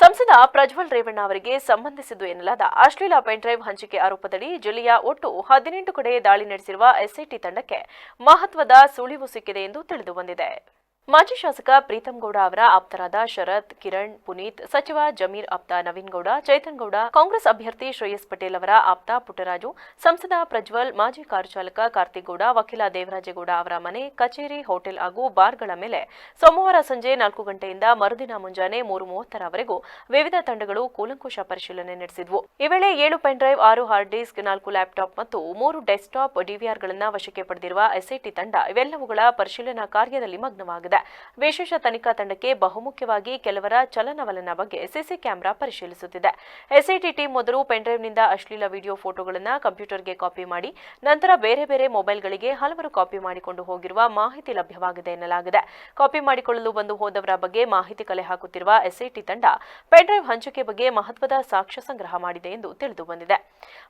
ಸಂಸದ ಪ್ರಜ್ವಲ್ ರೇವಣ್ಣ ಅವರಿಗೆ ಸಂಬಂಧಿಸಿದ್ದು ಎನ್ನಲಾದ ಅಶ್ಲೀಲ ಪೆನ್ಡ್ರೈವ್ ಹಂಚಿಕೆ ಆರೋಪದಡಿ ಜಿಲ್ಲೆಯ ಒಟ್ಟು 18 ಕಡೆ ದಾಳಿ ನಡೆಸಿರುವ ಎಸ್ಐಟಿ ತಂಡಕ್ಕೆ ಮಹತ್ವದ ಸುಳಿವು ಸಿಕ್ಕಿದೆ ಎಂದು ತಿಳಿದುಬಂದಿದೆ. ಮಾಜಿ ಶಾಸಕ ಪ್ರೀತಂ ಗೌಡ ಅವರ ಆಪ್ತರಾದ ಶರತ್, ಕಿರಣ್, ಪುನೀತ್, ಸಚಿವ ಜಮೀರ್ ಆಪ್ತ ನವೀನ್ ಗೌಡ, ಚೈತನ್ ಗೌಡ, ಕಾಂಗ್ರೆಸ್ ಅಭ್ಯರ್ಥಿ ಶ್ರೇಯಸ್ ಪಟೇಲ್ ಅವರ ಆಪ್ತ ಪುಟ್ಟರಾಜು, ಸಂಸದ ಪ್ರಜ್ವಲ್, ಮಾಜಿ ಕಾರು ಚಾಲಕ ಕಾರ್ತಿಕ್ ಗೌಡ, ವಕೀಲ ದೇವರಾಜೇಗೌಡ ಅವರ ಮನೆ, ಕಚೇರಿ, ಹೋಟೆಲ್ ಹಾಗೂ ಬಾರ್ಗಳ ಮೇಲೆ ಸೋಮವಾರ ಸಂಜೆ 4 ಗಂಟೆಯಿಂದ ಮರುದಿನ ಮುಂಜಾನೆ 3:30ರವರೆಗೂ ವಿವಿಧ ತಂಡಗಳು ಕೂಲಂಕುಷ ಪರಿಶೀಲನೆ ನಡೆಸಿದವು. ಈ ವೇಳೆ 7 ಪೆನ್ಡ್ರೈವ್, 6 ಹಾರ್ಡ್ ಡಿಸ್ಕ್, 4 ಲ್ಯಾಪ್ಟಾಪ್ ಮತ್ತು 3 ಡೆಸ್ಕ್ಟಾಪ್ ಡಿವಿಆರ್ಗಳನ್ನು ವಶಕ್ಕೆ ಪಡೆದಿರುವ ಎಸ್ಐಟಿ ತಂಡ ಇವೆಲ್ಲವುಗಳ ಪರಿಶೀಲನಾ ಕಾರ್ಯದಲ್ಲಿ ಮಗ್ನವಾಗಿದೆ. ವಿಶೇಷ ತನಿಖಾ ತಂಡಕ್ಕೆ ಬಹುಮುಖ್ಯವಾಗಿ ಕೆಲವರ ಚಲನವಲನ ಬಗ್ಗೆ ಸಿಸಿ ಕ್ಯಾಮೆರಾ ಪರಿಶೀಲಿಸುತ್ತಿದೆ. ಎಸ್ಐಟಿ ಟೀಮ್ ಮೊದಲು ಪೆನ್ಡ್ರೈವ್ನಿಂದ ಅಶ್ಲೀಲ ವಿಡಿಯೋ ಫೋಟೋಗಳನ್ನು ಕಂಪ್ಯೂಟರ್ಗೆ ಕಾಪಿ ಮಾಡಿ ನಂತರ ಬೇರೆ ಬೇರೆ ಮೊಬೈಲ್ಗಳಿಗೆ ಹಲವರು ಕಾಪಿ ಮಾಡಿಕೊಂಡು ಹೋಗಿರುವ ಮಾಹಿತಿ ಲಭ್ಯವಾಗಿದೆ ಎನ್ನಲಾಗಿದೆ. ಕಾಪಿ ಮಾಡಿಕೊಳ್ಳಲು ಬಂದು ಹೋದವರ ಬಗ್ಗೆ ಮಾಹಿತಿ ಕಲೆ ಹಾಕುತ್ತಿರುವ ಎಸ್ಐಟಿ ತಂಡ ಪೆನ್ಡ್ರೈವ್ ಹಂಚಿಕೆ ಬಗ್ಗೆ ಮಹತ್ವದ ಸಾಕ್ಷ್ಯ ಸಂಗ್ರಹ ಮಾಡಿದೆ ಎಂದು ತಿಳಿದುಬಂದಿದೆ.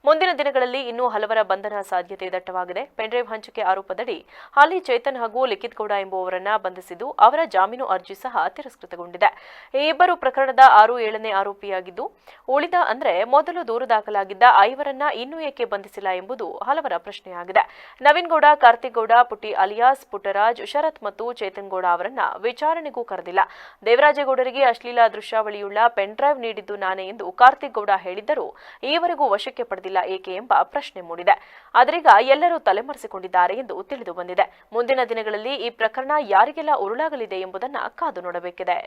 ಮುಂದಿನ ದಿನಗಳಲ್ಲಿ ಇನ್ನೂ ಹಲವರ ಬಂಧನ ಸಾಧ್ಯತೆ ದಟ್ಟವಾಗಿದೆ. ಪೆನ್ಡ್ರೈವ್ ಹಂಚಿಕೆ ಆರೋಪದಡಿ ಹಾಲಿ ಚೇತನ್ ಹಾಗೂ ಲಿಖಿತ್ ಗೌಡ ಎಂಬುವವರನ್ನ ಬಂಧಿಸಿದ್ದು ಅವರ ಜಾಮೀನು ಅರ್ಜಿ ಸಹ ತಿರಸ್ಕೃತಗೊಂಡಿದೆ. ಈ ಇಬ್ಬರು ಪ್ರಕರಣದ 6-7ನೇ ಆರೋಪಿಯಾಗಿದ್ದು ಉಳಿದ ಮೊದಲು ದೂರು ದಾಖಲಾಗಿದ್ದ 5ರನ್ನ ಇನ್ನೂ ಏಕೆ ಬಂಧಿಸಿಲ್ಲ ಎಂಬುದು ಹಲವರ ಪ್ರಶ್ನೆಯಾಗಿದೆ. ನವೀನ್ ಗೌಡ, ಕಾರ್ತಿಕ್ ಗೌಡ, ಪುಟ್ಟಿ ಅಲಿಯಾಸ್ ಪುಟ್ಟರಾಜ್, ಶರತ್ ಮತ್ತು ಚೇತನ್ ಗೌಡ ಅವರನ್ನ ವಿಚಾರಣೆಗೂ ಕರೆದಿಲ್ಲ. ದೇವರಾಜೇಗೌಡರಿಗೆ ಅಶ್ಲೀಲ ದೃಶ್ಯಾವಳಿಯುಳ್ಳ ಪೆನ್ಡ್ರೈವ್ ನೀಡಿದ್ದು ನಾನೇ ಎಂದು ಕಾರ್ತಿಕ್ ಗೌಡ ಹೇಳಿದ್ದರೂ ಈವರೆಗೂ ವಶಕ್ಕೆ ಪಡೆದಿಲ್ಲ ಏಕೆ ಎಂಬ ಪ್ರಶ್ನೆ ಮೂಡಿದೆ. ಆದರೀಗ ಎಲ್ಲರೂ ತಲೆಮರೆಸಿಕೊಂಡಿದ್ದಾರೆ ಎಂದು ತಿಳಿದು ಬಂದಿದೆ. ಮುಂದಿನ ದಿನಗಳಲ್ಲಿ ಈ ಪ್ರಕರಣ ಯಾರಿಗೆಲ್ಲ ಉರುಳಾಗಲಿದೆ ಎಂಬುದನ್ನು ಕಾದು ನೋಡಬೇಕಿದೆ.